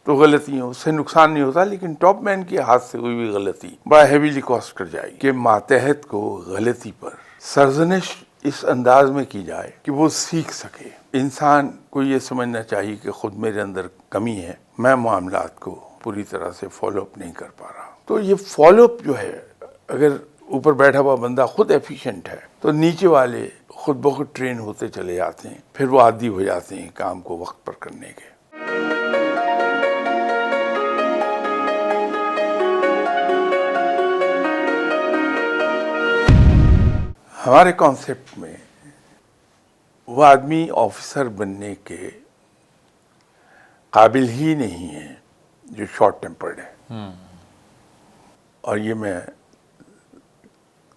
تو غلطی اس سے نقصان نہیں ہوتا، لیکن ٹاپ مین کے ہاتھ سے ہوئی ہوئی غلطی بڑا ہیویلی کاسٹ کر جائے گی کہ ماتحت کو غلطی پر سرزنش اس انداز میں کی جائے کہ وہ سیکھ سکے۔ انسان کو یہ سمجھنا چاہیے کہ خود میرے اندر کمی ہے، میں معاملات کو پوری طرح سے فالو اپ نہیں کر پا رہا۔ تو یہ فالو اپ جو ہے، اگر اوپر بیٹھا ہوا بندہ خود ایفیشینٹ ہے تو نیچے والے خود بخود ٹرین ہوتے چلے جاتے ہیں، پھر وہ عادی ہو جاتے ہیں کام کو وقت پر کرنے کے۔ ہمارے کانسیپٹ میں وہ آدمی آفیسر بننے کے قابل ہی نہیں ہے جو شارٹ ٹیمپرڈ ہے، اور یہ میں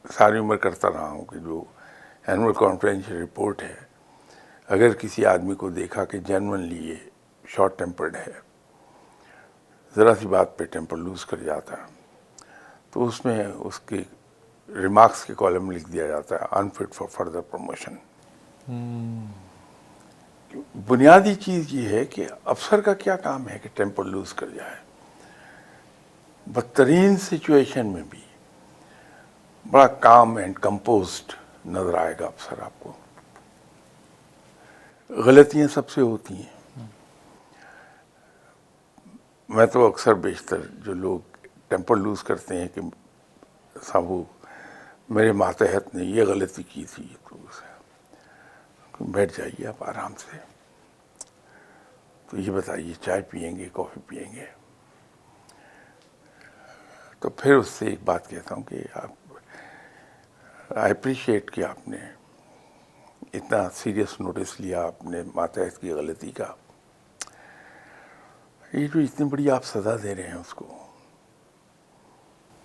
ساری عمر کرتا رہا ہوں کہ جو اینول کانفیڈینشیل رپورٹ ہے، اگر کسی آدمی کو دیکھا کہ جینوئنلی یہ شارٹ ٹیمپرڈ ہے، ذرا سی بات پہ ٹیمپر لوز کر جاتا ہے، تو اس میں اس کے ریمارکس کے کالم لکھ دیا جاتا ہے انفٹ فار فردر پروموشن۔ بنیادی چیز یہ ہے کہ افسر کا کیا کام ہے کہ ٹیمپر لوز کر جائے؟ بدترین سچویشن میں بھی بڑا کام اینڈ کمپوزڈ نظر آئے گا افسر آپ کو۔ غلطیاں سب سے ہوتی ہیں۔ میں تو اکثر بیشتر جو لوگ ٹیمپر لوز کرتے ہیں کہ صاحب وہ میرے ماتحت نے یہ غلطی کی تھی، تو بیٹھ جائیے آپ آرام سے، تو یہ بتائیے چائے پئیں گے، کافی پئیں گے؟ تو پھر اس سے ایک بات کہتا ہوں کہ آپ آئی اپریشیٹ کہ آپ نے اتنا سیریس نوٹس لیا اپنے ماتحت کی غلطی کا۔ یہ جو اتنی بڑی آپ سزا دے رہے ہیں اس کو،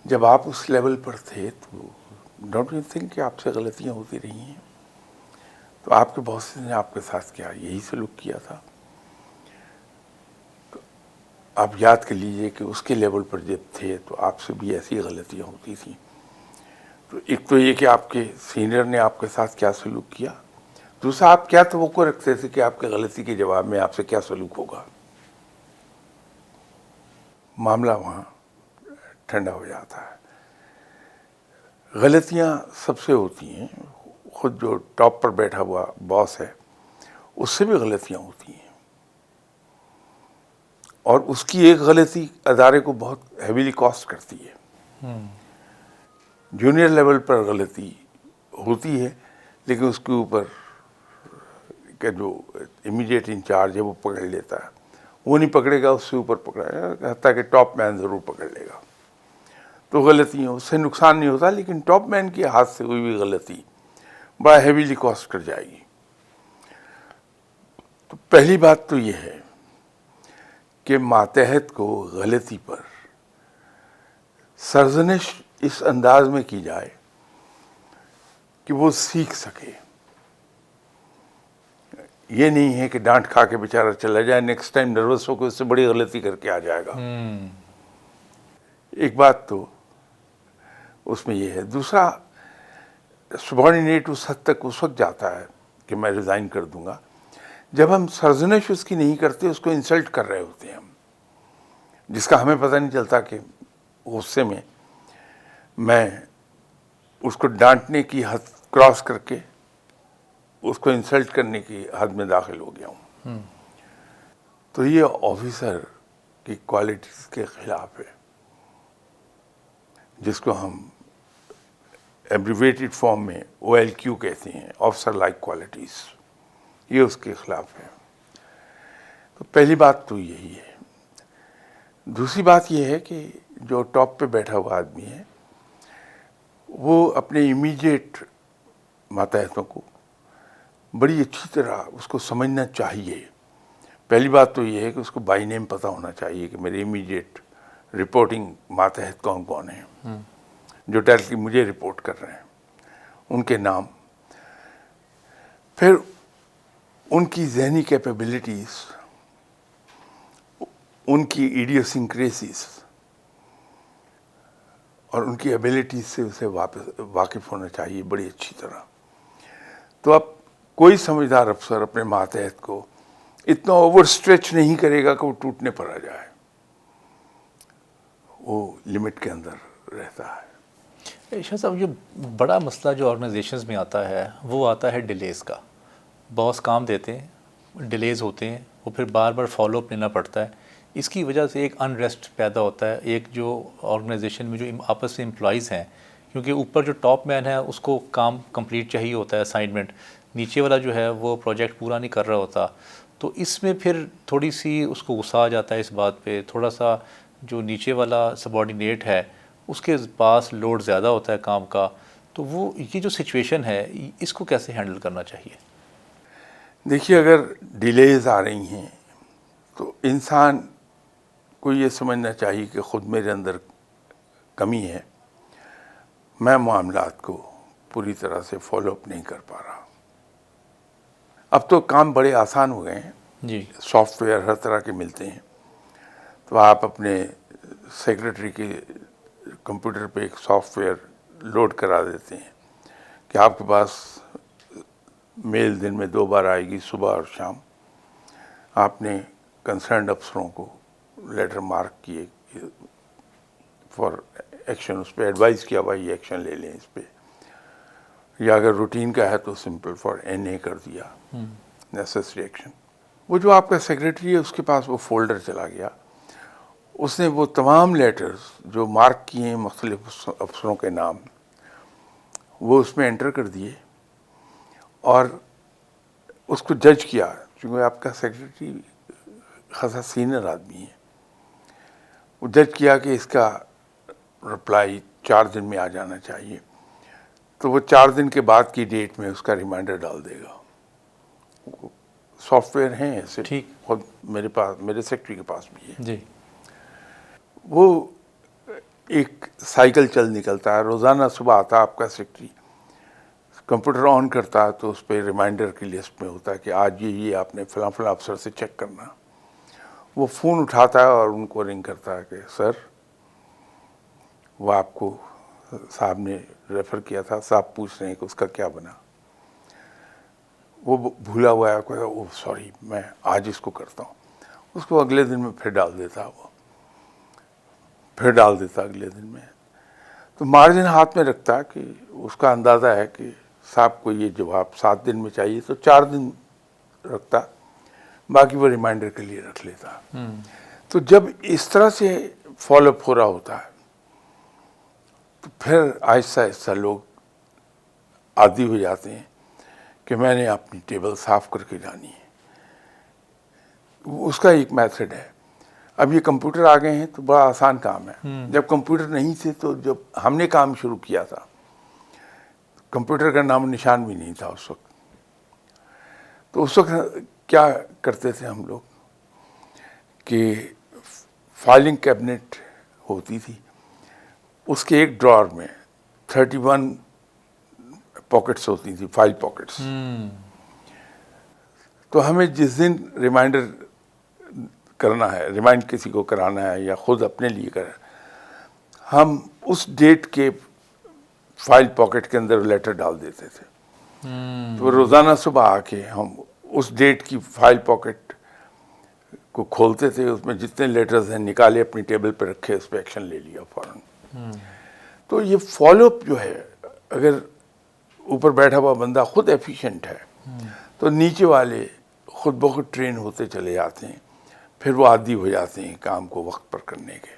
جب آپ اس لیول پر تھے تو ڈونٹ یو تھنک کہ آپ سے غلطیاں ہوتی رہی ہیں؟ تو آپ کے باس نے آپ کے ساتھ کیا یہی سلوک کیا تھا؟ تو آپ یاد کر لیجئے کہ اس کے لیول پر جب تھے تو آپ سے بھی ایسی غلطیاں ہوتی تھیں۔ تو ایک تو یہ کہ آپ کے سینئر نے آپ کے ساتھ کیا سلوک کیا، دوسرا آپ کیا توقع رکھتے تھے کہ آپ کے غلطی کے جواب میں آپ سے کیا سلوک ہوگا۔ معاملہ وہاں ٹھنڈا ہو جاتا ہے۔ غلطیاں سب سے ہوتی ہیں، خود جو ٹاپ پر بیٹھا ہوا باس ہے اس سے بھی غلطیاں ہوتی ہیں، اور اس کی ایک غلطی ادارے کو بہت ہیویلی کاسٹ کرتی ہے۔ جونیئر لیول پر غلطی ہوتی ہے، لیکن اس کے اوپر کا جو امیڈیٹ انچارج ہے وہ پکڑ لیتا ہے، وہ نہیں پکڑے گا، اس سے اوپر پکڑے گا، حتیٰ کہ ٹاپ مین ضرور پکڑ لے گا۔ تو غلطی اس سے نقصان نہیں ہوتا، لیکن ٹاپ مین کے ہاتھ سے ہوئی ہوئی غلطی بڑا ہیویلی کاسٹ کر جائے گی۔ تو پہلی بات تو یہ ہے کہ ماتحت کو غلطی پر سرزنش اس انداز میں کی جائے کہ وہ سیکھ سکے۔ یہ نہیں ہے کہ ڈانٹ کھا کے بیچارہ چلا جائے، نیکسٹ ٹائم نروس ہو کے اس سے بڑی غلطی کر کے آ جائے گا۔ ایک بات تو اس میں یہ ہے۔ دوسرا، سبارڈینیٹ اس حد تک اس وقت جاتا ہے کہ میں ریزائن کر دوں گا جب ہم سرزنش اس کی نہیں کرتے، اس کو انسلٹ کر رہے ہوتے ہیں ہم، جس کا ہمیں پتہ نہیں چلتا کہ غصے میں اس کو ڈانٹنے کی حد کراس کر کے اس کو انسلٹ کرنے کی حد میں داخل ہو گیا ہوں۔ تو یہ آفیسر کی کوالٹیز کے خلاف ہے، جس کو ہم ایبریویٹڈ فارم میں OLQ کہتے ہیں، آفیسر لائک کوالٹیز، یہ اس کے خلاف ہے۔ تو پہلی بات تو یہی ہے۔ دوسری بات یہ ہے کہ جو ٹاپ پہ بیٹھا ہوا آدمی ہے وہ اپنے امیڈیٹ ماتحتوں کو بڑی اچھی طرح اس کو سمجھنا چاہیے۔ پہلی بات تو یہ ہے کہ اس کو بائی نیم پتہ ہونا چاہیے کہ میرے امیڈیٹ رپورٹنگ ماتحت کون کون ہیں جو ڈائریکٹلی مجھے رپورٹ کر رہے ہیں، ان کے نام، پھر ان کی ذہنی کیپیبلٹیز، ان کی ایڈیوسنکریسیز اور ان کی ایبلٹیز سے اسے واقف ہونا چاہیے بڑی اچھی طرح۔ تو اب کوئی سمجھدار افسر اپنے ماتحت کو اتنا اوور اسٹریچ نہیں کرے گا کہ وہ ٹوٹنے پر آ جائے۔ وہ لمٹ کے اندر رہتا ہے۔ شاہ صاحب یہ بڑا مسئلہ جو آرگنائزیشنز میں آتا ہے وہ آتا ہے ڈیلیز کا. باس کام دیتے ہیں، ڈیلیز ہوتے ہیں، وہ پھر بار بار فالو اپ لینا پڑتا ہے. اس کی وجہ سے ایک انریسٹ پیدا ہوتا ہے. ایک جو آرگنائزیشن میں جو آپس میں امپلائیز ہیں، کیونکہ اوپر جو ٹاپ مین ہے اس کو کام کمپلیٹ چاہیے ہوتا ہے، اسائنمنٹ، نیچے والا جو ہے وہ پروجیکٹ پورا نہیں کر رہا ہوتا، تو اس میں پھر تھوڑی سی اس کو غصہ آ جاتا ہے اس بات پہ. تھوڑا سا جو نیچے والا سبارڈینیٹ ہے اس کے پاس لوڈ زیادہ ہوتا ہے کام کا. تو وہ یہ جو سچویشن ہے اس کو کیسے ہینڈل کرنا چاہیے؟ دیکھیے، اگر ڈیلیز آ رہی ہیں تو انسان کو یہ سمجھنا چاہیے کہ خود میرے اندر کمی ہے، میں معاملات کو پوری طرح سے فالو اپ نہیں کر پا رہا. اب تو کام بڑے آسان ہو گئے ہیں، جی. سافٹ ویئر ہر طرح کے ملتے ہیں. تو آپ اپنے سیکرٹری کے کمپیوٹر پہ ایک سافٹ ویئر لوڈ کرا دیتے ہیں کہ آپ کے پاس میل دن میں 2 بار آئے گی، صبح اور شام. آپ نے کنسرنڈ افسروں کو لیٹر مارک کیے فار ایکشن، اس پہ ایڈوائز کیا بھائی ایکشن لے لیں اس پہ. یا اگر روٹین کا ہے تو سمپل فار NA کر دیا، نیسسری ایکشن. وہ جو آپ کا سیکرٹری ہے اس کے پاس وہ فولڈر چلا گیا، اس نے وہ تمام لیٹرز جو مارک کیے ہیں مختلف افسروں کے نام وہ اس میں انٹر کر دیے اور اس کو جج کیا. چونکہ آپ کا سیکرٹری خاصا سینئر آدمی ہے، وہ جج کیا کہ اس کا رپلائی 4 دن میں آ جانا چاہیے. تو وہ 4 دن کے بعد کی ڈیٹ میں اس کا ریمائنڈر ڈال دے گا. سافٹ ویئر ہیں ایسے، ٹھیک. خود میرے پاس، میرے سیکرٹری کے پاس بھی ہے. جی. وہ ایک سائیکل چل نکلتا ہے. روزانہ صبح آتا آپ کا سیکرٹری، کمپیوٹر آن کرتا ہے تو اس پہ ریمائنڈر کی لسٹ میں ہوتا ہے کہ آج یہ آپ نے فلاں فلاں افسر سے چیک کرنا. وہ فون اٹھاتا ہے اور ان کو رنگ کرتا ہے کہ سر وہ آپ کو صاحب نے ریفر کیا تھا، صاحب پوچھ رہے ہیں کہ اس کا کیا بنا. وہ بھولا ہوا ہے، کہتا وہ سوری میں آج اس کو کرتا ہوں. اس کو اگلے دن میں پھر ڈال دیتا، وہ پھر ڈال دیتا اگلے دن میں. تو مارجن ہاتھ میں رکھتا کہ اس کا اندازہ ہے کہ صاحب کو یہ جواب 7 دن میں چاہیے تو 4 دن رکھتا، باقی وہ ریمائنڈر کے لیے رکھ لیتا. تو جب اس طرح سے فالو اپ ہو رہا ہوتا ہے تو پھر آہستہ آہستہ لوگ عادی ہو جاتے ہیں کہ میں نے اپنی ٹیبل صاف کر کے جانی ہے. اس کا ایک میتھڈ ہے. اب یہ کمپیوٹر آ گئے ہیں تو بڑا آسان کام ہے. جب کمپیوٹر نہیں تھے تو جب ہم نے کام شروع کیا تھا کمپیوٹر کا نام و نشان بھی نہیں تھا اس وقت. تو اس وقت کیا کرتے تھے ہم لوگ کہ فائلنگ کیبنٹ ہوتی تھی، اس کے ایک ڈرار میں 31 پاکٹس ہوتی تھی، فائل پاکٹس. تو ہمیں جس دن ریمائنڈر کرنا ہے، ریمائنڈ کسی کو کرانا ہے یا خود اپنے لیے کرنا، ہم اس ڈیٹ کے فائل پاکٹ کے اندر لیٹر ڈال دیتے تھے. تو روزانہ صبح آ کے ہم اس ڈیٹ کی فائل پاکٹ کو کھولتے تھے، اس میں جتنے لیٹرز ہیں نکالے اپنی ٹیبل پہ رکھے، اس پہ ایکشن لے لیا فوراً. تو یہ فالو اپ جو ہے، اگر اوپر بیٹھا ہوا بندہ خود ایفیشینٹ ہے تو نیچے والے خود بخود ٹرین ہوتے چلے جاتے ہیں، پھر وہ عادی ہو جاتے ہیں کام کو وقت پر کرنے کے.